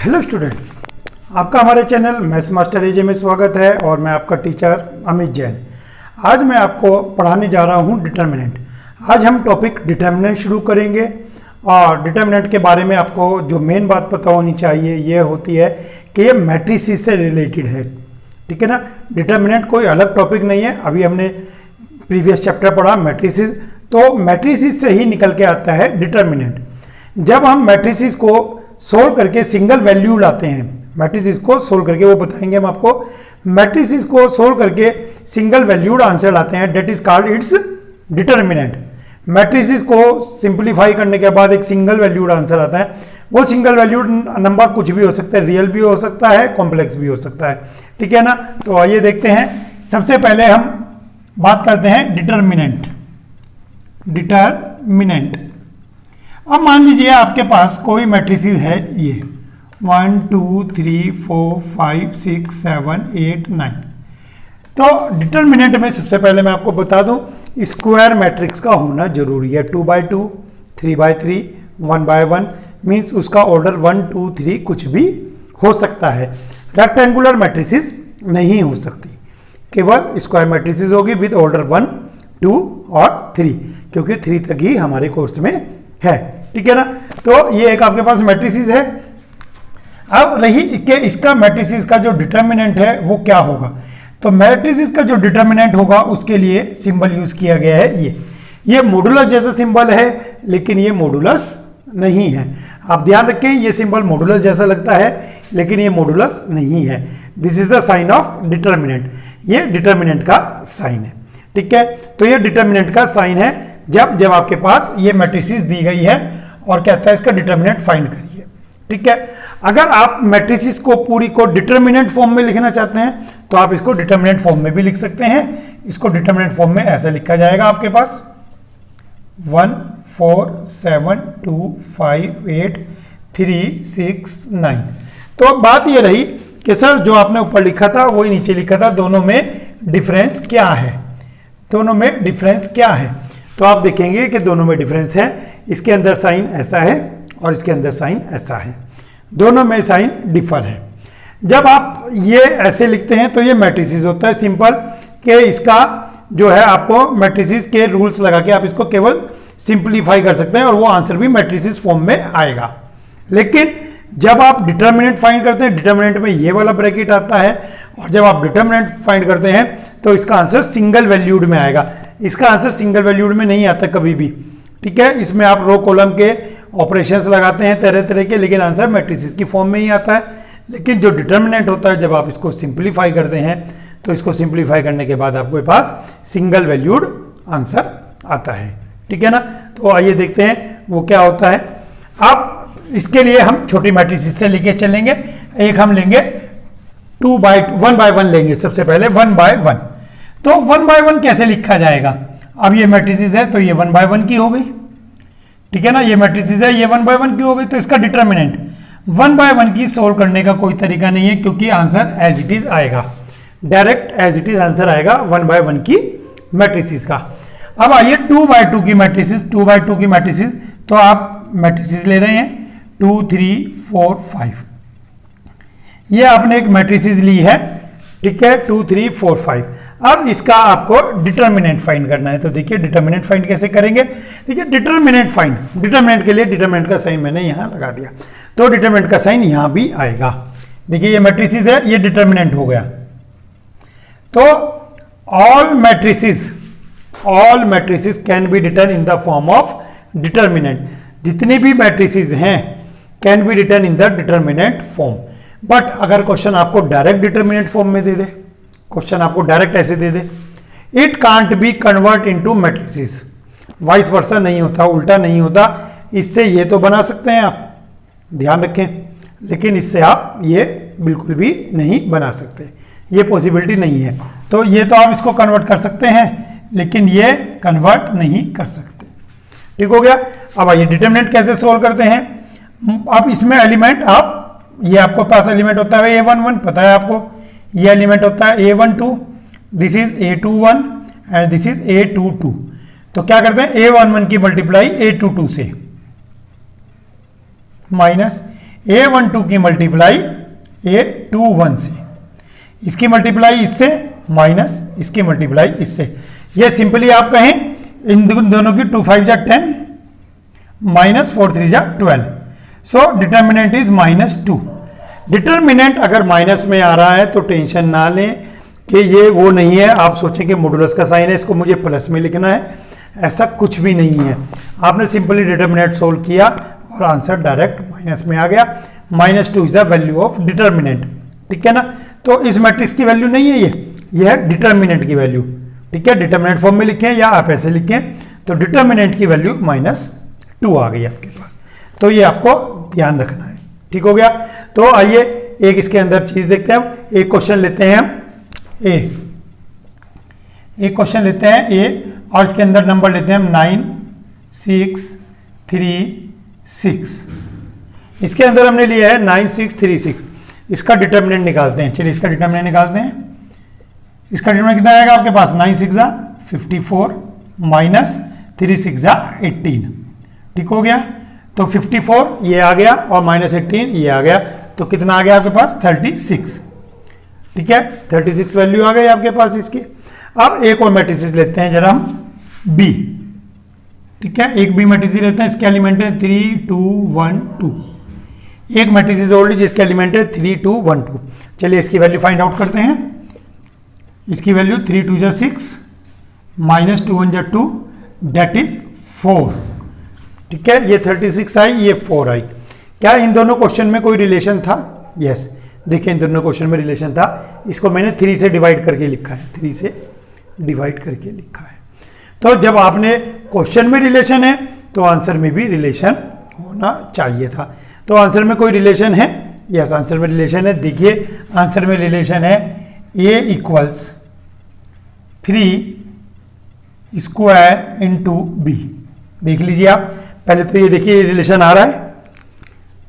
Hello students, आपका हमारे channel maths master एजे में स्वागत है और मैं आपका टीचर अमित जैन। आज मैं आपको पढ़ाने जा रहा हूं डिटर्मिनेंट। आज हम टॉपिक डिटर्मिनेंट शुरू करेंगे और डिटर्मिनेंट के बारे में आपको जो मेन बात पता होनी चाहिए ये होती है कि ये मैट्रिसेस से रिलेटेड है। ठीक है ना। डिटर्मिनेंट कोई अलग टॉपिक नहीं है। अभी हमने प्रीवियस चैप्टर पढ़ा मैट्रिसेस, तो मैट्रिसेस से ही निकल के आता है डिटर्मिनेंट। जब हम मैट्रिसेस को सोल्व करके सिंगल वैल्यू लाते हैं, मैट्रिसेस को सोल्व करके, वो बताएंगे हम आपको, मैट्रिसेस को सोल्व करके सिंगल वैल्यूड आंसर लाते हैं, that is called its determinant. Matrices को सिंपलीफाई करने के बाद एक सिंगल वैल्यूड आंसर आता है। वो सिंगल वैल्यूड नंबर कुछ भी हो सकता है, रियल भी हो सकता है, कॉम्प्लेक्स भी हो सकता है। ठीक है ना। तो आइए देखते हैं। सबसे पहले हम बात करते हैं डिटर्मिनेंट। डिटर्मिनेंट, अब मान लीजिए आपके पास कोई मैट्रिसेस है, ये 1 2 3 4 5 6 7 8 9। तो डिटर्मिनेंट में सबसे पहले मैं आपको बता दूं, स्क्वायर मैट्रिक्स का होना जरूरी है। 2 by 2, 3 by 3, 1 by 1 मीन्स उसका ऑर्डर 1 2 3 कुछ भी हो सकता है। रेक्टेंगुलर मैट्रिसेस नहीं हो सकती, केवल स्क्वायर मैट्रिसेस होगी विद ऑर्डर 1 2 और 3, क्योंकि 3 तक ही हमारे कोर्स में है। ठीक है ना। तो ये एक आपके पास मैट्रिसेस है। अब रही कि इसका मैट्रिसेस का जो डिटर्मिनेंट है वो क्या होगा। तो मैट्रिसेस का जो डिटर्मिनेंट होगा उसके लिए सिंबल यूज किया गया है ये मॉडुलस जैसा सिंबल है, लेकिन ये मॉडुलस नहीं है। आप ध्यान रखें, ये सिंबल मॉडुलस जैसा लगता है लेकिन ये मॉडुलस नहीं है। This is the sign of determinant. ये डिटर्मिनेंट का साइन है। ठीक है। तो ये डिटर्मिनेंट का साइन है जब आपके पास ये मैट्रिसेस दी गई है और कहता है इसका डिटर्मिनेंट फाइंड करिए। ठीक है। अगर आप मैट्रिसेस को पूरी को डिटर्मिनेंट फॉर्म में लिखना चाहते हैं तो आप इसको डिटर्मिनेंट फॉर्म में भी लिख सकते हैं। इसको डिटर्मिनेंट फॉर्म में ऐसा लिखा जाएगा आपके पास 1 4 7 2 5 8 3 6 9। तो अब बात ये रही कि सर जो आपने ऊपर लिखा था वही नीचे लिखा था, दोनों में डिफरेंस क्या है। दोनों में डिफरेंस क्या है, तो आप देखेंगे कि दोनों में डिफरेंस है। इसके अंदर साइन ऐसा है और इसके अंदर साइन ऐसा है, दोनों में साइन डिफर है। जब आप ये ऐसे लिखते हैं तो ये मैट्रिसेस होता है सिंपल, कि इसका जो है आपको मैट्रिसेस के रूल्स लगा के आप इसको केवल सिंपलीफाई कर सकते हैं और वो आंसर भी मैट्रिसेस फॉर्म में आएगा। लेकिन जब आप डिटर्मिनेंट फाइंड करते हैं, डिटर्मिनेंट में ये वाला ब्रैकेट आता है, और जब आप डिटर्मिनेंट फाइंड करते हैं तो इसका आंसर सिंगल वैल्यूड में आएगा। इसका आंसर सिंगल वैल्यूड में नहीं आता कभी भी। ठीक है। इसमें आप रो कॉलम के ऑपरेशंस लगाते हैं तरह तरह के, लेकिन आंसर मैट्रिसेस की फॉर्म में ही आता है। लेकिन जो डिटर्मिनेंट होता है, जब आप इसको सिंपलीफाई करते हैं तो इसको सिंपलीफाई करने के बाद आपके पास सिंगल वैल्यूड आंसर आता है। ठीक है ना। तो आइए देखते हैं वो क्या होता है। अब इसके लिए हम छोटी मैट्रिसेस से लेके चलेंगे। एक हम लेंगे 1 by 1 लेंगे। सबसे पहले 1 by 1। तो 1 by 1 कैसे लिखा जाएगा। अब ये मैट्रिसेस है तो ये 1 by 1 की हो गई। ठीक है ना। ये मैट्रिसेस है, ये 1 by 1 की हो गई। तो इसका डिटर्मिनेंट 1 by 1 की सोल्व करने का कोई तरीका नहीं है, क्योंकि आंसर एज इट इज आएगा, direct as it is answer आएगा 1 by 1 की मैट्रिसेस का। अब आइए 2 by 2 की मैट्रिसेस। 2 by 2 की मैट्रिसेस, तो आप मैट्रिसेस ले रहे हैं 2 3 4 5। ये आपने एक मैट्रिसेस ली है। ठीक है। 2 3 4 5। अब इसका आपको डिटर्मिनेंट फाइंड करना है। तो देखिए डिटर्मिनेंट फाइंड कैसे करेंगे। देखिए डिटर्मिनेंट फाइंड, डिटर्मिनेंट के लिए डिटर्मिनेंट का साइन मैंने यहां लगा दिया, तो डिटर्मिनेंट का साइन यहां भी आएगा। देखिए ये मैट्रिसेस है, ये डिटर्मिनेंट हो गया। तो all matrices can be written in the form of determinant. जितनी भी मैट्रिसेस हैं can be written in the determinant form. But अगर क्वेश्चन आपको डायरेक्ट डिटर्मिनेंट फॉर्म में दे दे, क्वेश्चन आपको डायरेक्ट ऐसे दे दे, it can't be convert into matrices, vice versa नहीं होता, उल्टा नहीं होता। इससे ये तो बना सकते हैं आप, ध्यान रखें, लेकिन इससे आप ये बिल्कुल भी नहीं बना सकते, ये पॉसिबिलिटी नहीं है। तो ये तो आप इसको कन्वर्ट कर सकते हैं, लेकिन ये कन्वर्ट नहीं कर सकते। ठीक हो गया। अब आइए डिटर्मिनेंट कैसे सोल्व करते हैं। अब इसमें एलिमेंट, आप ये आपको पास एलिमेंट होता है A11, पता है आपको। ये एलिमेंट होता है A12, this is A21 and this is A22। तो क्या करते हैं, A11 की मल्टीप्लाई A22 से माइनस A12 की मल्टीप्लाई A21 से, इसकी मल्टीप्लाई इससे माइनस इसकी मल्टीप्लाई इससे। ये सिंपली आप कहें इन दोनों की 2 5 जा 10 माइनस 4 3 जा 12। So determinant is -2। डिटर्मिनेंट अगर माइनस में आ रहा है तो टेंशन ना लें कि ये वो नहीं है, आप सोचें कि मॉडुलस का साइन है इसको मुझे प्लस में लिखना है, ऐसा कुछ भी नहीं है। आपने सिंपली डिटर्मिनेंट सोल्व किया और आंसर डायरेक्ट माइनस में आ गया। -2 is the value of determinant, ठीक है ना। तो इस मैट्रिक्स की वैल्यू नहीं है ये है डिटर्मिनेंट की वैल्यू, ठीक है। डिटर्मिनेंट फॉर्म में लिखें या आप ऐसे लिखें तो डिटर्मिनेंट की वैल्यू -2 आ गई आपके पास। तो ये आपको ध्यान रखना है, ठीक हो गया। तो आइए एक इसके अंदर चीज देखते हैं, एक क्वेश्चन लेते हैं हम एक क्वेश्चन लेते हैं ए, और इसके अंदर नंबर लेते हैं हम 9 6 3 6। इसके अंदर हमने लिया है 9 6 3 6। इसका डिटर्मिनेंट निकालते हैं, चलिए इसका डिटर्मिनेंट निकालते हैं। इसका डिटर्मिनेंट कितना आएगा आपके पास, 9 6 54 माइनस 3 6 18, ठीक हो गया। तो 54 ये आ गया और -18 ये आ गया, तो कितना आ गया आपके पास 36, ठीक है। 36 वैल्यू आ गई आपके पास इसकी। अब एक और मैट्रिसेस लेते हैं जरा हम बी, ठीक है। एक बी मैट्रिसेस लेते हैं, इसके एलिमेंट है 3 2 1 2। एक मैट्रिसेस और ली जिसके एलिमेंट है 3 2 1 2। चलिए इसकी वैल्यू फाइंड आउट करते हैं। इसकी वैल्यू 3 2 जा 6 माइनस 2 1 जा 2 दैट इज 4, ठीक है। ये 36 आई, ये 4 आई। क्या इन दोनों क्वेश्चन में कोई रिलेशन था? यस, देखिए इन दोनों क्वेश्चन में रिलेशन था। इसको मैंने 3 से डिवाइड करके लिखा है, 3 से डिवाइड करके लिखा है। तो जब आपने क्वेश्चन में रिलेशन है तो आंसर में भी रिलेशन होना चाहिए था। तो आंसर में कोई रिलेशन है? यस, आंसर में रिलेशन है। देखिए आंसर में रिलेशन है a equals 3 square into B. देख लीजिए आप, पहले तो ये देखिए रिलेशन आ रहा है।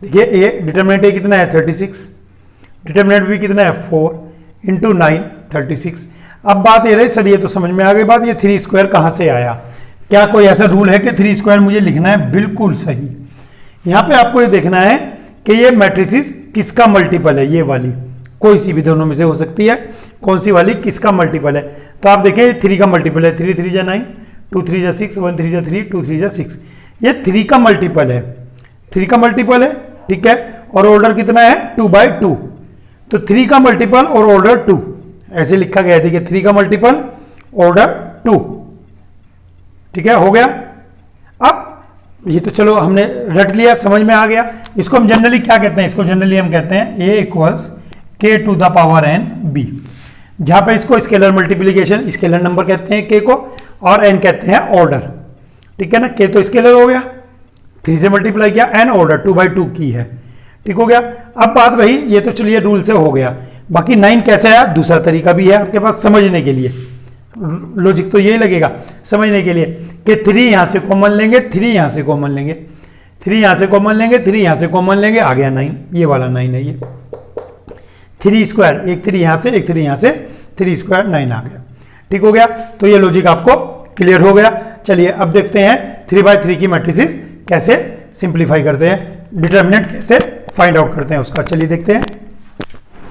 देखिए ए डिटर्मिनेंट ए कितना है 36, डिटर्मिनेंट बी कितना है 4 इंटू 9 36। अब बात ये रही, सर ये तो समझ में आ गई बात, ये 3 स्क्वायर कहाँ से आया? क्या कोई ऐसा रूल है कि 3 स्क्वायर मुझे लिखना है? बिल्कुल सही। यहाँ पे आपको ये देखना है कि ये मैट्रिसेस किसका मल्टीपल है। ये वाली कोई सी भी दोनों में से हो सकती है, कौन सी वाली किसका मल्टीपल है। तो आप देखें 3 का मल्टीपल है, 3 3 जा 9 2 3 जा 6 1 3 जा 3 2 3 जा 6। ये 3 का मल्टीपल है, 3 का मल्टीपल है, ठीक है। और ऑर्डर कितना है 2/2। तो 3 का मल्टीपल और ऑर्डर 2 ऐसे लिखा गया है। देखिए 3 का मल्टीपल ऑर्डर 2, ठीक है, हो गया। अब ये तो चलो हमने रट लिया, समझ में आ गया। इसको हम जनरली क्या कहते हैं? इसको जनरली हम कहते हैं a equals k to the power n b, जहां पे इसको स्केलर मल्टीप्लीकेशन स्केलर नंबर कहते हैं k को, और n कहते हैं ऑर्डर, ठीक है ना। k तो स्केलर हो गया, 3 से मल्टीप्लाई किया, n ऑर्डर 2/2 की है, ठीक हो गया। अब बात रही, ये तो चलिए रूल से हो गया। बाकी 9 कैसे आया, दूसरा तरीका भी है आपके पास समझने के लिए। लॉजिक तो यही लगेगा समझने के लिए कि 3 यहां से कॉमन लेंगे, 3 यहां से कॉमन लेंगे, 3 यहां से कॉमन लेंगे, 3 यहां से कॉमन लेंगे, आ गया 9। ये वाला 9 है, ये 3 स्क्वायर, एक 3 यहां से, एक 3 यहां से, 3 स्क्वायर 9 आ गया, ठीक हो गया। तो ये लॉजिक आपको क्लियर हो गया। चलिए अब देखते हैं 3/3 की मैट्रिसेस कैसे सिंप्लीफाई करते हैं, डिटर्मिनेंट कैसे फाइंड आउट करते हैं उसका। चलिए देखते हैं।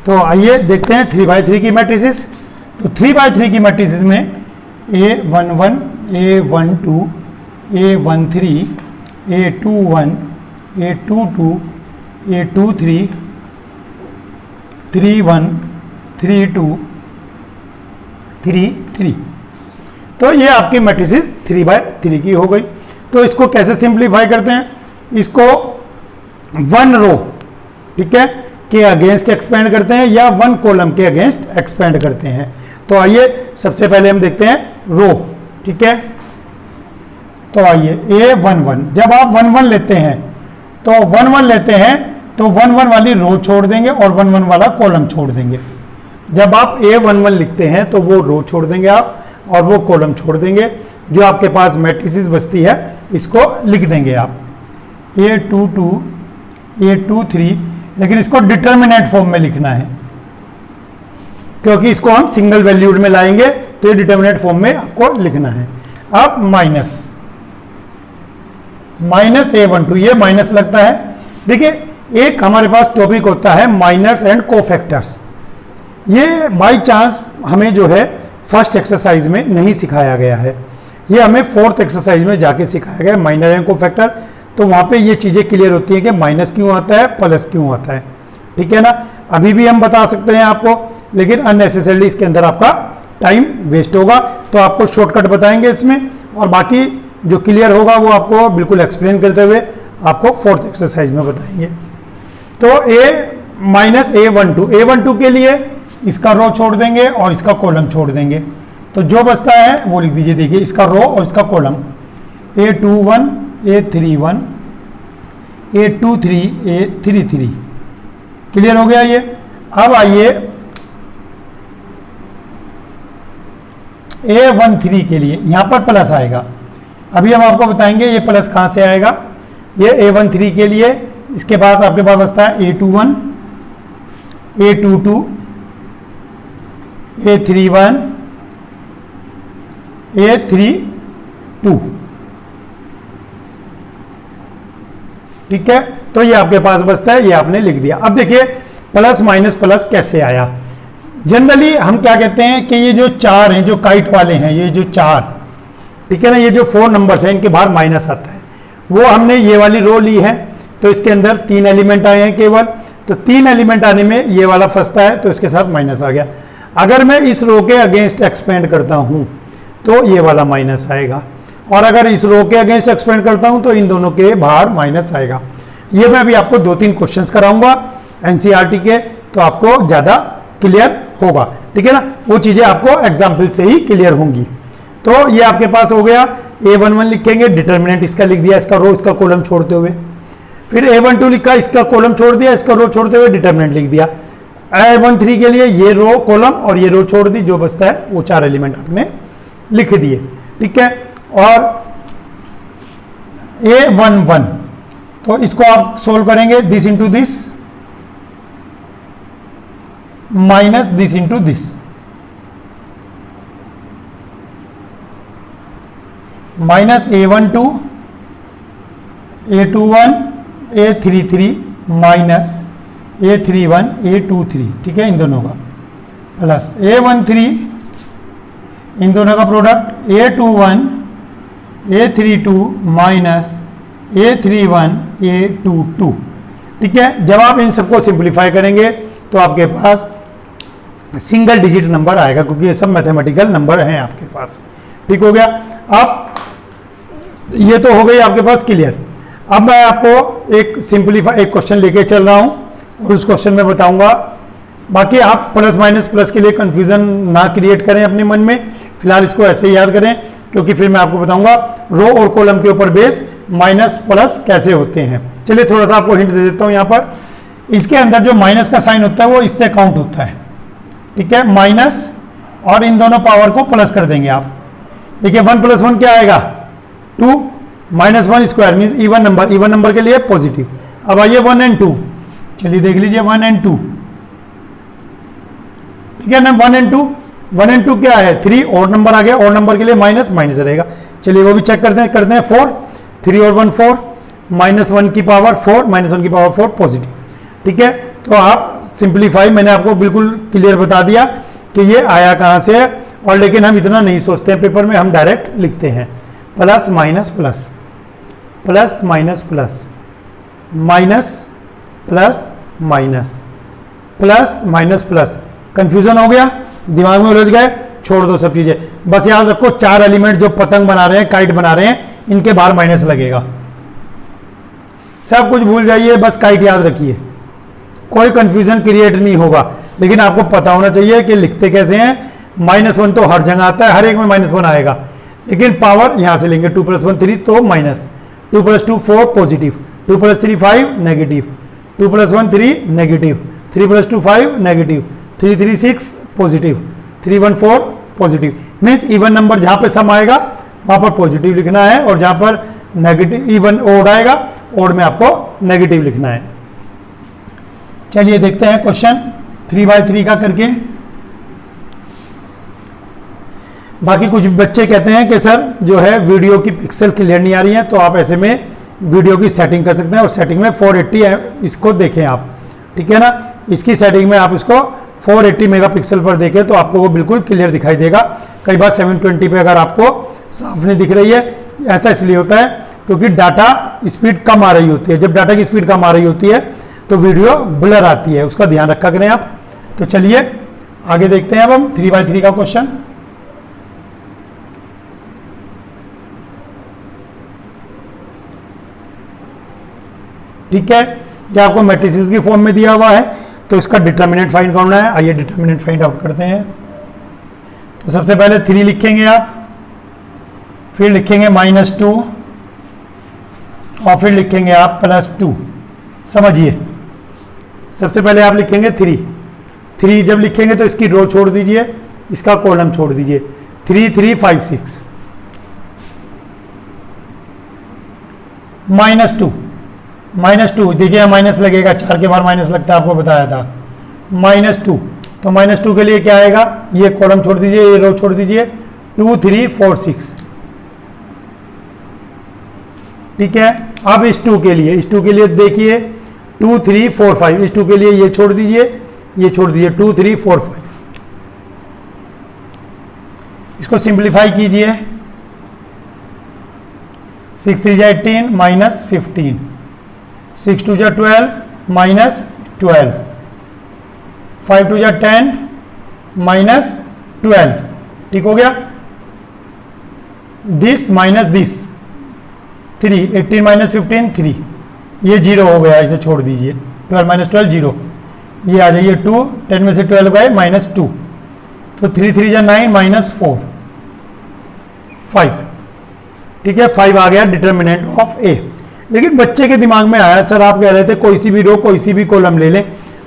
तो आइए देखते हैं 3/3 की मैट्रिसेस। तो 3/3 की मैट्रिसेस में A11 A12 A13 A21 A22 A23 31 32 33। तो ये आपकी मैट्रिसेस 3/3 की हो गई। तो इसको कैसे सिंप्लीफाई करते हैं? इसको 1 रो, ठीक है, के अगेंस्ट एक्सपेंड करते हैं या 1 कॉलम के अगेंस्ट एक्सपेंड करते हैं। तो आइए सबसे पहले हम देखते हैं रो, ठीक है। तो आइए A11, जब आप 1 1 लेते हैं तो 1 1 लेते हैं तो 1 1 वाली रो छोड़ देंगे और 1 1 वाला कॉलम छोड़ देंगे। जब आप A11 लिखते हैं तो वो रो छोड़ देंगे आप और वो कॉलम छोड़ देंगे। जो आपके पास मैट्रिसेस बचती है इसको लिख देंगे आप A22 A23, लेकिन इसको डिटर्मिनेंट फॉर्म में लिखना है क्योंकि इसको हम सिंगल वैल्यूड में लाएंगे, तो ये डिटर्मिनेंट फॉर्म में आपको लिखना है। अब माइनस A12, ये माइनस लगता है। देखिए एक हमारे पास टॉपिक होता है माइनर्स एंड कोफैक्टर्स। ये बाय चांस हमें जो है फर्स्ट एक्सरसाइज में नहीं सिखाया गया है, ये हमें फोर्थ एक्सरसाइज में जाके सिखाया गया माइनर एंड कोफैक्टर। तो वहाँ पे ये चीज़ें क्लियर होती हैं कि माइनस क्यों आता है, प्लस क्यों आता है, ठीक है ना। अभी भी हम बता सकते हैं आपको, लेकिन अननेसेसरली इसके अंदर आपका टाइम वेस्ट होगा, तो आपको शॉर्टकट बताएंगे इसमें, और बाकी जो क्लियर होगा वो आपको बिल्कुल एक्सप्लेन करते हुए आपको फोर्थ एक्सरसाइज में बताएंगे। तो A-A12 के लिए इसका रो छोड़ देंगे और इसका कॉलम छोड़ देंगे, तो जो बचता है वो लिख दीजिए। देखिए इसका रो और इसका column A21 A31 A23 A33, clear हो गया ये। अब आइए A13 के लिए, यहाँ पर प्लस आएगा, अभी हम आपको बताएंगे ये प्लस कहाँ से आएगा। ये A13 के लिए इसके बाद आपके पास बचता है A21 A22 A31 A32, ठीक है। तो ये आपके पास बचता है, ये आपने लिख दिया। अब देखिए प्लस माइनस प्लस कैसे आया। जनरली हम क्या कहते हैं कि ये जो चार हैं, जो काइट वाले हैं, ये जो चार, ठीक है ना, ये जो 4 नंबर्स हैं इनके बाहर माइनस आता है, वो हमने ये वाली रो ली है, तो इसके अंदर 3 एलिमेंट आए हैं केवल, तो 3 एलिमेंट आने में ये वाला फंसता है, तो इसके साथ माइनस आ गया। अगर मैं इस रो के अगेंस्ट एक्सपेंड करता हूँ तो ये वाला माइनस आएगा, और अगर इस रो के अगेंस्ट एक्सपेंड करता हूँ तो इन दोनों के बाहर माइनस आएगा। ये मैं अभी आपको 2-3 क्वेश्चंस कराऊंगा एनसीईआरटी के, तो आपको ज़्यादा क्लियर होगा, ठीक है ना, वो चीज़ें आपको एग्जाम्पल से ही क्लियर होंगी। तो ये आपके पास हो गया। A11 लिखेंगे, डिटर्मिनेंट इसका लिख दिया, इसका रो इसका कॉलम छोड़ते हुए। फिर A12 लिखा, इसका कॉलम छोड़ दिया, इसका रो छोड़ते हुए डिटर्मिनेंट लिख दिया। A13 के लिए ये रो कॉलम और ये रो छोड़ दी, जो बचता है वो 4 एलिमेंट आपने लिख दिए, ठीक है। और A11 तो इसको आप सोल्व करेंगे, this into this minus this into this, minus A12 A21 A33 minus A31 A23, ठीक है, इन दोनों का प्लस A13 इन दोनों का product A21 A32 minus A31 A22, ठीक है। जब आप इन सबको सिंप्लीफाई करेंगे तो आपके पास सिंगल डिजिट नंबर आएगा, क्योंकि ये सब मैथमेटिकल नंबर हैं आपके पास, ठीक हो गया। अब ये तो हो गई आपके पास क्लियर। अब मैं आपको एक क्वेश्चन लेके चल रहा हूँ और उस क्वेश्चन में बताऊंगा। बाकी आप प्लस माइनस प्लस के लिए कंफ्यूजन ना क्रिएट करें अपने मन में, फिलहाल इसको ऐसे ही याद करें, क्योंकि फिर मैं आपको बताऊंगा रो और कॉलम के ऊपर बेस माइनस प्लस कैसे होते हैं। चलिए थोड़ा सा आपको हिंट दे देता हूँ। यहाँ पर इसके अंदर जो माइनस का साइन होता है वो इससे काउंट होता है, ठीक है, माइनस, और इन दोनों पावर को प्लस कर देंगे आप। देखिए 1 + 1 क्या आएगा 2, -1 स्क्वायर मीन्स इवन नंबर के लिए पॉजिटिव। अब आइए 1 और 2, चलिए देख लीजिए 1 और 2, ठीक है ना। 1 और 2 क्या है 3, और नंबर आ गया, और नंबर के लिए माइनस रहेगा। चलिए वो भी चेक करते हैं 4, 3 और 1 4, -1 की पावर 4 -1 की पावर 4 पॉजिटिव, ठीक है। तो आप सिंप्लीफाई, मैंने आपको बिल्कुल क्लियर बता दिया कि ये आया कहाँ से है, और लेकिन हम इतना नहीं सोचते हैं पेपर में, हम डायरेक्ट लिखते हैं plus minus plus, plus minus plus, minus plus minus, plus minus plus. Confusion हो गया, दिमाग में उलझ गए, छोड़ दो सब चीजें, बस याद रखो 4 एलिमेंट जो पतंग बना रहे हैं, काइट बना रहे हैं, इनके बाहर माइनस लगेगा। सब कुछ भूल जाइए, बस काइट याद रखिए, कोई कंफ्यूजन क्रिएट नहीं होगा। लेकिन आपको पता होना चाहिए कि लिखते कैसे हैं। -1 तो हर जगह आता है, हर एक में -1 आएगा, लेकिन पावर यहां से लेंगे 2 + 1 3, तो minus, 2 + 2 4 positive, 2 + 3 5 negative, 2 + 1 3 negative, 3 + 2 5 negative, 3 3 6 positive, 3 1 4 positive. Means even number जहां पे सम आएगा वहां पर पॉजिटिव लिखना है, और जहां पर नेगेटिव इवन ओड आएगा, ओड में आपको नेगेटिव लिखना है। चलिए देखते हैं क्वेश्चन 3/3 का करके। बाकी कुछ बच्चे कहते हैं कि सर जो है वीडियो की पिक्सल क्लियर नहीं आ रही है, तो आप ऐसे में वीडियो की सेटिंग कर सकते हैं, और सेटिंग में 480 है, इसको देखें आप, ठीक है ना। इसकी सेटिंग में आप इसको 480 मेगापिक्सल पर देखें तो आपको वो बिल्कुल क्लियर दिखाई देगा। कई बार 720 पे अगर आपको साफ नहीं दिख रही है, ऐसा इसलिए होता है क्योंकि डाटा स्पीड कम आ रही होती है। जब डाटा की स्पीड कम आ रही होती है तो वीडियो ब्लर आती है, उसका ध्यान रखा करें आप। तो चलिए आगे देखते हैं अब हम 3x3 का क्वेश्चन। ठीक है, ये आपको मैट्रिसेस की फॉर्म में दिया हुआ है, तो इसका डिटर्मिनेंट फाइंड करना है। आइए डिटर्मिनेंट फाइंड आउट करते हैं। तो सबसे पहले 3 लिखेंगे आप, फिर लिखेंगे -2 और फिर लिखेंगे आप +2। समझिए, सबसे पहले आप लिखेंगे 3 जब लिखेंगे तो इसकी रो छोड़ दीजिए, इसका कॉलम छोड़ दीजिए। 3 3 5 6 -2 देखिए माइनस लगेगा, 4 के बार माइनस लगता है, आपको बताया था। -2 तो -2 के लिए क्या आएगा, ये कॉलम छोड़ दीजिए, ये रो छोड़ दीजिए। 2 3 4 6, ठीक है। अब इस 2 के लिए देखिए 2 3 4 5, इस 2 के लिए ये छोड़ दीजिए, ये छोड़ दीजिए। 2 3 4 5, इसको सिंप्लीफाई कीजिए। 6 3 18 -15, 6 2 12 -12, 5 2 10 -12, ठीक हो गया। दिस माइनस दिस 3, 18 -15 3, ये 0 हो गया, इसे छोड़ दीजिए। 12 - 12 0, ये आ जाइए 2, 10 में से 12 गए -2, तो 3 3 जा 9 -4 5, ठीक है। 5 आ गया डिटर्मिनेंट ऑफ ए। लेकिन बच्चे के दिमाग में आया, सर आप कह रहे थे कोई सी भी रो कोई सी भी कॉलम ले लें,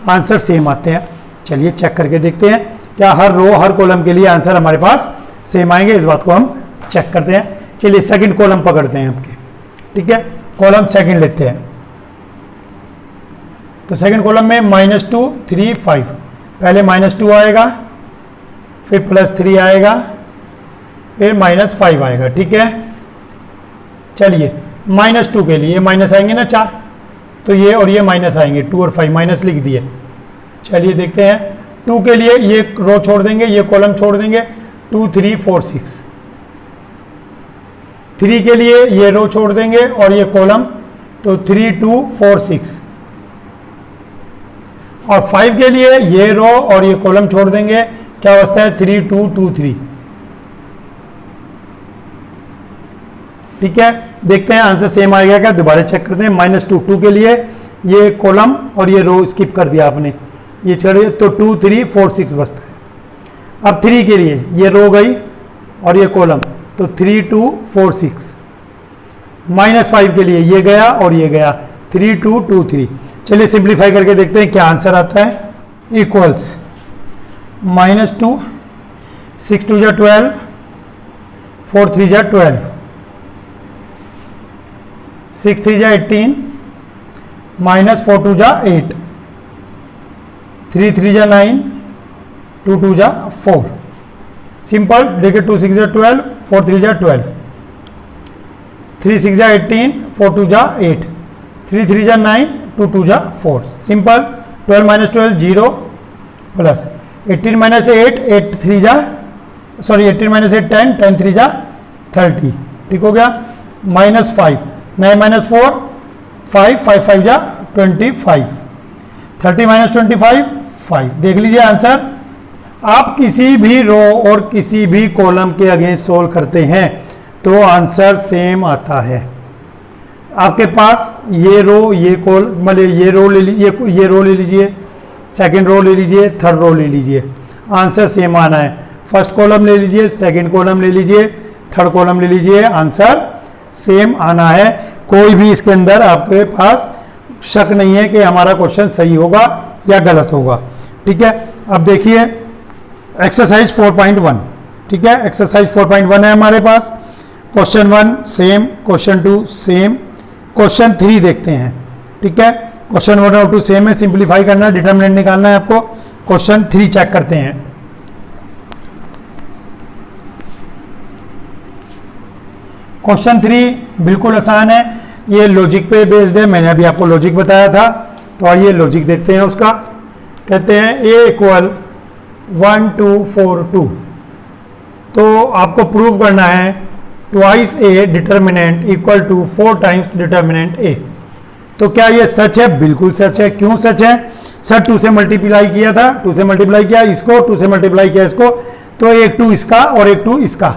आंसर सेम आते हैं। चलिए चेक करके देखते हैं क्या हर रो हर कॉलम के लिए आंसर हमारे पास सेम आएंगे, इस बात को हम चेक करते हैं। चलिए सेकंड कॉलम पकड़ते हैं आपके, ठीक है। कॉलम सेकंड लेते हैं, तो सेकंड कॉलम में -2 3 5, पहले -2 आएगा, फिर +3 आएगा, फिर -5 आएगा, ठीक है। चलिए -2 के लिए माइनस आएंगे ना 4, तो ये और ये माइनस आएंगे, 2 और 5 माइनस लिख दिए। चलिए देखते हैं 2 के लिए ये रो छोड़ देंगे, ये कॉलम छोड़ देंगे। 2 3 4 6, 3 के लिए ये रो छोड़ देंगे और ये कॉलम, तो 3 2 4 6, और 5 के लिए ये रो और ये कॉलम छोड़ देंगे, क्या अवस्था है 3 2 2 3, ठीक है। देखते हैं आंसर सेम आएगा क्या, दोबारा चेक करते हैं। -2 के लिए ये कॉलम और ये रो स्किप कर दिया आपने, ये छोड़िए, तो 2 3 4 6 बचता है। अब 3 के लिए ये रो गई और ये कॉलम, तो 3 2 4 6, -5 के लिए ये गया और ये गया, 3 2 2 3। चलिए सिंप्लीफाई करके देखते हैं क्या आंसर आता है। इक्वल्स -2, 6 2 जा 12, 4 3 जा 12, 6 3 जा 18, -4 2 जा 8, 3 3 जा 9, 2 2 जा 4। सिंपल देखिए, 2 6 जा 12, 4 3 जा 12, 3 6 जा 18, 4 2 जा 8, 3 3 जा 9, 2 2 जा 4। सिंपल 12 - 12 0, प्लस 18 - 8 8 3 जा, सॉरी 18 - 8 10, 10 3 जा 30, ठीक हो गया। -5 9 - 4 5, 5 5 जा 25, 30 - 25 5। देख लीजिए आंसर। आप किसी भी रो और किसी भी कॉलम के अगेंस्ट सोल्व करते हैं तो आंसर सेम आता है। आपके पास ये रो ये मतलब ये रो ले लीजिए, ये रो ले लीजिए, सेकंड रो ले लीजिए, थर्ड रो ले लीजिए, आंसर सेम आना है। फर्स्ट कॉलम ले लीजिए, सेकंड कॉलम ले लीजिए, थर्ड कॉलम ले लीजिए, आंसर सेम आना है। कोई भी इसके अंदर आपके पास शक नहीं है कि हमारा क्वेश्चन सही होगा या गलत होगा, ठीक है। अब देखिए एक्सरसाइज 4.1, ठीक है। एक्सरसाइज 4.1 है हमारे पास। Question 1 same, question 2 same, question 3 देखते हैं, ठीक है। क्वेश्चन 1 और 2 सेम है, सिंप्लीफाई करना है, डिटरमिनेंट निकालना है आपको। क्वेश्चन 3 चेक करते हैं। क्वेश्चन 3 बिल्कुल आसान है। ये लॉजिक पे बेस्ड है, मैंने अभी आपको लॉजिक बताया था। तो आइए लॉजिक देखते हैं उसका। कहते हैं a इक्वल 1 2 4 2। तो आपको प्रूव करना है twice a determinant equal to 4 times determinant a। तो क्या ये सच है? बिल्कुल सच है। क्यों सच है? सर 2 से मल्टीप्लाई किया था, 2 से मल्टीप्लाई किया इसको, 2 से मल्टीप्लाई किया इसको, तो एक 2 इसका और एक 2 इसका,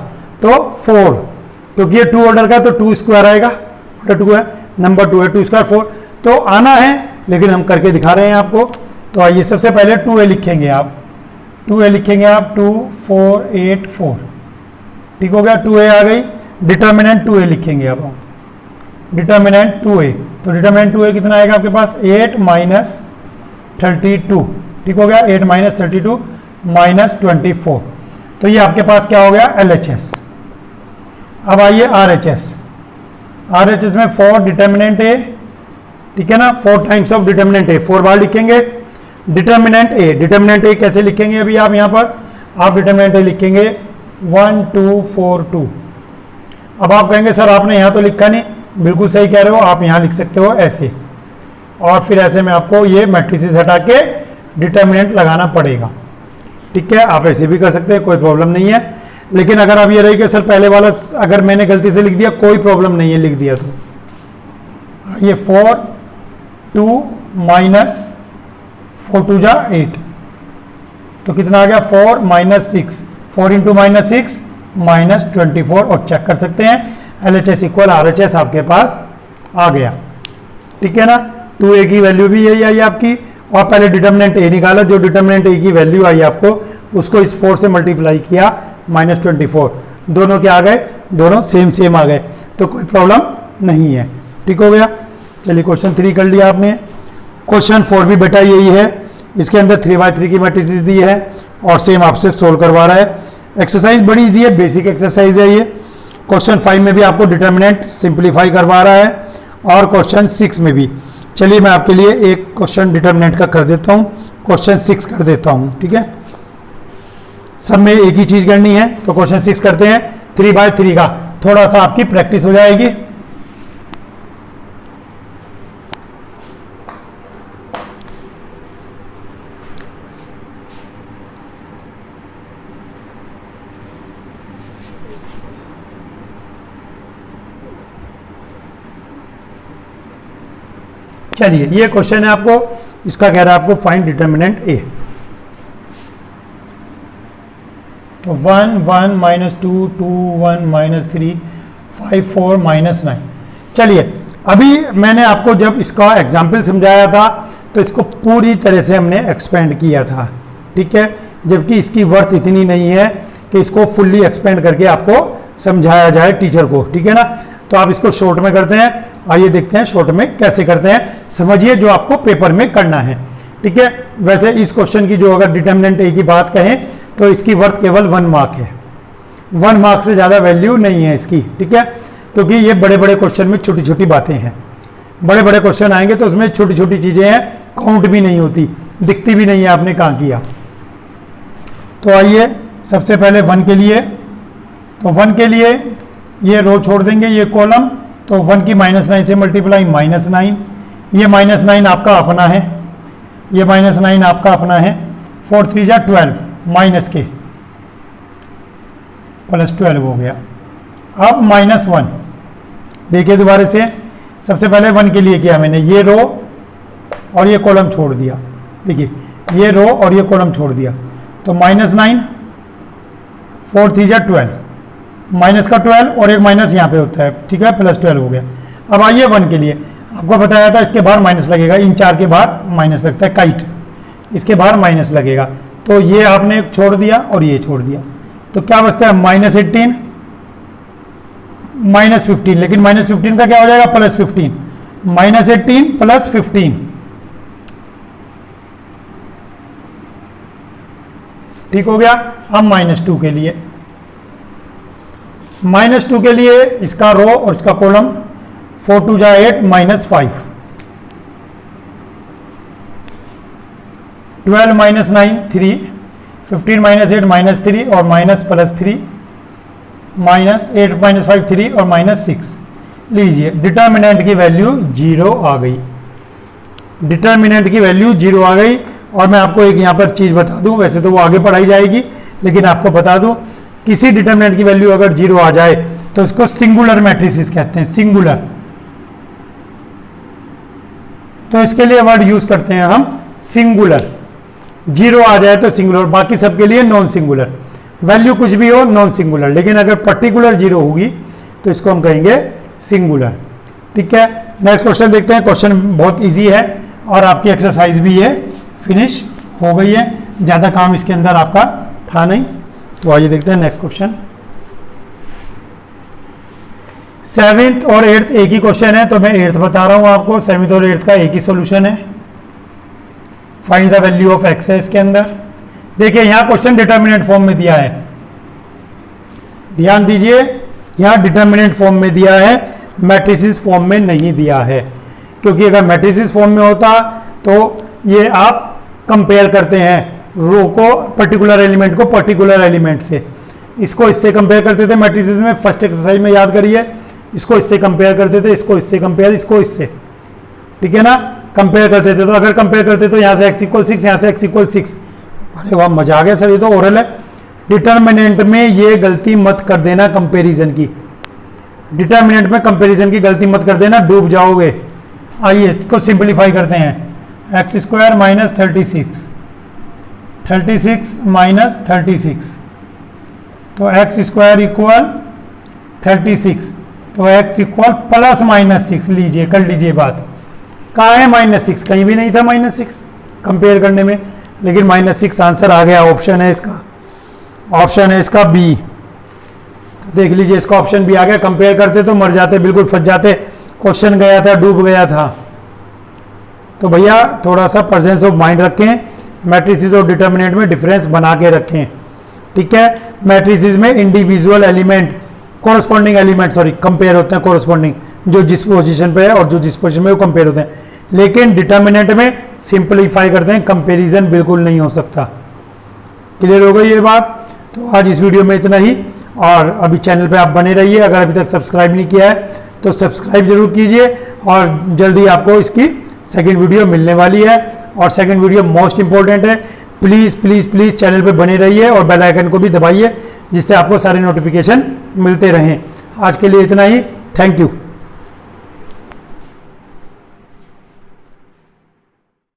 तो 4, क्योंकि ये 2 ऑर्डर का तो 2 स्क्वायर आएगा, ऑर्डर 2 है, नंबर 2 है, 2 स्क्वायर 4, तो आना है, लेकिन हम करके दिखा रहे हैं आपको। तो आइए सबसे पहले 2a लिखेंगे आप, 2a लिखेंगे आप, 2 4 8 4, ठीक हो गया, 2a आ गई। डिटर्मिनेंट 2a लिखेंगे अब आप, डिटर्मिनेंट 2a, तो डिटर्मिनेंट 2a कितना आएगा आपके पास? 8 माइनस 32, ठीक हो गया, 8 माइनस 32 माइनस 24। तो ये आपके पास क्या हो गया? LHS। अब आइए RHS। RHS में 4 डिटर्मिनेंट a, ठीक है ना, 4 टाइम्स ऑफ डिटर्मिनेंट a, 4 बार लिखेंगे डिटर्मिनेंट a। डिटर्मिनेंट a कैसे लिखेंगे? अभी आप यहाँ पर आप डिटर्मिनेंट a लिखेंगे 1 2 4 2। अब आप कहेंगे सर आपने यहाँ तो लिखा नहीं, बिल्कुल सही कह रहे हो, आप यहाँ लिख सकते हो ऐसे, और फिर ऐसे में आपको ये मैट्रिसेस हटा के डिटर्मिनेंट लगाना पड़ेगा, ठीक है। आप ऐसे भी कर सकते हैं, कोई प्रॉब्लम नहीं है। लेकिन अगर आप ये रही कि सर पहले वाला अगर मैंने गलती से लिख दिया, कोई प्रॉब्लम नहीं है, लिख दिया तो ये 4 2 माइनस 4 2 जा 8, तो कितना आ गया? 4 माइनस 6, 4 इंटू माइनस 6 माइनस 24, और चेक कर सकते हैं LHS इक्वल RHS आपके पास आ गया, ठीक है ना। 2a की वैल्यू भी यही आई आपकी, और पहले डिटर्मिनेंट a निकाला, जो डिटर्मिनेंट a की वैल्यू आई आपको उसको इस 4 से मल्टीप्लाई किया, माइनस 24, दोनों क्या आ गए? दोनों सेम सेम आ गए, तो कोई प्रॉब्लम नहीं है, ठीक हो गया। चलिए क्वेश्चन 3 कर लिया आपने। क्वेश्चन 4 भी बेटा यही है, इसके अंदर 3/3 की मैट्रिसेस दी है और सेम आपसे सोल्व करवा रहा है। एक्सरसाइज बड़ी इजी है, बेसिक एक्सरसाइज है ये। क्वेश्चन 5 में भी आपको डिटर्मिनेंट सिंप्लीफाई करवा रहा है, और क्वेश्चन 6 में भी। चलिए मैं आपके लिए एक क्वेश्चन डिटर्मिनेंट का कर देता हूँ, क्वेश्चन 6 कर देता हूँ, ठीक है। सब में एक ही चीज़ करनी है, तो क्वेश्चन 6 करते हैं। 3/3 का थोड़ा सा आपकी प्रैक्टिस हो जाएगी। चलिए ये क्वेश्चन है आपको, इसका कह रहा है आपको फाइंड डिटर्मिनेंट a। तो 1 1 माइनस 2 2 1 माइनस 3 5 4 माइनस 9। चलिए अभी मैंने आपको जब इसका एग्जाम्पल समझाया था तो इसको पूरी तरह से हमने एक्सपेंड किया था, ठीक है, जबकि इसकी वर्थ इतनी नहीं है कि इसको फुल्ली एक्सपेंड करके आपको समझाया जाए टीचर को, ठीक है ना। तो आप इसको शॉर्ट में करते हैं, आइए देखते हैं शॉर्ट में कैसे करते हैं, समझिए जो आपको पेपर में करना है, ठीक है। वैसे इस क्वेश्चन की जो अगर डिटर्मिनेंट a की बात कहें तो इसकी वर्थ केवल 1 मार्क है, 1 मार्क से ज़्यादा वैल्यू नहीं है इसकी, ठीक है, क्योंकि ये बड़े बड़े क्वेश्चन में छोटी छोटी बातें हैं। बड़े बड़े क्वेश्चन आएंगे तो उसमें छोटी छोटी चीज़ें हैं, काउंट भी नहीं होती, दिखती भी नहीं है आपने कहाँ किया। तो आइए सबसे पहले 1 के लिए, तो 1 के लिए ये रो छोड़ देंगे, ये कॉलम, तो 1 की -9 से मल्टीप्लाई -9, ये -9 आपका अपना है, ये -9 आपका अपना है, 4 3 जा 12 माइनस के +12 हो गया। अब -1 देखिए दोबारा से, सबसे पहले 1 के लिए किया मैंने, ये रो और ये कॉलम छोड़ दिया, देखिए ये रो और ये कॉलम छोड़ दिया, तो -9 4 3 जा 12, माइनस का 12 और एक माइनस यहाँ पे होता है, ठीक है, +12 हो गया। अब आइए 1 के लिए, आपको बताया था इसके बाहर माइनस लगेगा, इन 4 के बाहर माइनस लगता है, काइट इसके बाहर माइनस लगेगा, तो ये आपने छोड़ दिया और ये छोड़ दिया, तो क्या बचता है -18 -15, लेकिन -15 का क्या हो जाएगा +15, -18 +15, ठीक हो गया। अब -2 के लिए, -2 के लिए इसका रो और इसका कॉलम, 4 2 जा 8 -5, 12 -9 3, 15 -8 -3 और माइनस +3, -8 -5 3 और -6, लीजिए डिटर्मिनेंट की वैल्यू 0 आ गई, डिटर्मिनेंट की वैल्यू 0 आ गई। और मैं आपको एक यहाँ पर चीज़ बता दूं, वैसे तो वो आगे पढ़ाई जाएगी, लेकिन आपको बता दूं, किसी डिटर्मिनेंट की वैल्यू अगर 0 आ जाए तो इसको सिंगुलर मैट्रिसेस कहते हैं, सिंगुलर। तो इसके लिए वर्ड यूज करते हैं हम सिंगुलर। 0 आ जाए तो सिंगुलर, बाकी सबके लिए नॉन सिंगुलर। वैल्यू कुछ भी हो नॉन सिंगुलर, लेकिन अगर पर्टिकुलर 0 होगी तो इसको हम कहेंगे सिंगुलर। ठीक है, नेक्स्ट क्वेश्चन देखते हैं। क्वेश्चन बहुत इजी है और आपकी एक्सरसाइज भी ये फिनिश हो गई है, ज़्यादा काम इसके अंदर आपका था नहीं। तो आइए देखते हैं नेक्स्ट क्वेश्चन। 7th और 8th एक ही क्वेश्चन है, तो मैं 8th बता रहा हूं आपको। 7th और 8th का एक ही सॉल्यूशन है। Find the value of x है इसके अंदर। देखिए यहां क्वेश्चन डिटर्मिनेंट फॉर्म में दिया है, ध्यान दीजिए, यहां डिटर्मिनेंट फॉर्म में दिया है, मैट्रिसेस फॉर्म में नहीं दिया है। क्योंकि अगर मैट्रिसेस फॉर्म में होता तो ये आप कंपेयर करते हैं रो को, पर्टिकुलर एलिमेंट को पर्टिकुलर एलिमेंट से। इसको इससे कंपेयर करते थे मैट्रिसेस में, फर्स्ट एक्सरसाइज में याद करिए। इसको इससे कंपेयर करते थे, इसको इससे कंपेयर, इसको इससे, ठीक है ना, कंपेयर करते थे। तो अगर कंपेयर करते तो यहाँ से x = 6, यहाँ से x = 6। अरे वाह, मजा आ गया सर, ये तो ओरल है। डिटर्मिनेंट में ये गलती मत कर देना कंपैरिजन की, डिटर्मिनेंट में कंपैरिजन की गलती मत कर देना, डूब जाओगे। आइए इसको सिंपलीफाई करते हैं। x² - 36, 36 - 36, तो x² = 36, तो x = +-6। लीजिए कर लीजिए बात, कहाँ है -6? कहीं भी नहीं था -6 कंपेयर करने में, लेकिन -6 आंसर आ गया। ऑप्शन है इसका, ऑप्शन है इसका बी। तो देख लीजिए इसका ऑप्शन बी आ गया। कंपेयर करते तो मर जाते, बिल्कुल फंस जाते, क्वेश्चन गया था, डूब गया था। तो भैया थोड़ा सा प्रेजेंस ऑफ माइंड रखें, मैट्रिसेस और डिटर्मिनेंट में डिफरेंस बना के रखें। ठीक है, मैट्रिसेस में individual element, corresponding element compare होते हैं, कोरस्पॉन्डिंग, जो जिस पोजीशन पे है और जो जिस पोजीशन में वो कंपेयर होते हैं। लेकिन डिटर्मिनेंट में सिंपलीफाई करते हैं, कंपैरिजन बिल्कुल नहीं हो सकता। क्लियर हो गई ये बात? तो आज इस वीडियो में इतना ही, और अभी चैनल पे आप बने रहिए। अगर अभी तक सब्सक्राइब नहीं किया है तो सब्सक्राइब जरूर कीजिए, और जल्दी आपको इसकी सेकेंड वीडियो मिलने वाली है। और सेकेंड वीडियो मोस्ट इंपॉर्टेंट है, प्लीज़ प्लीज़ प्लीज़ चैनल पे बने रहिए और बेल आइकन को भी दबाइए, जिससे आपको सारे नोटिफिकेशन मिलते रहें। आज के लिए इतना ही, थैंक यू।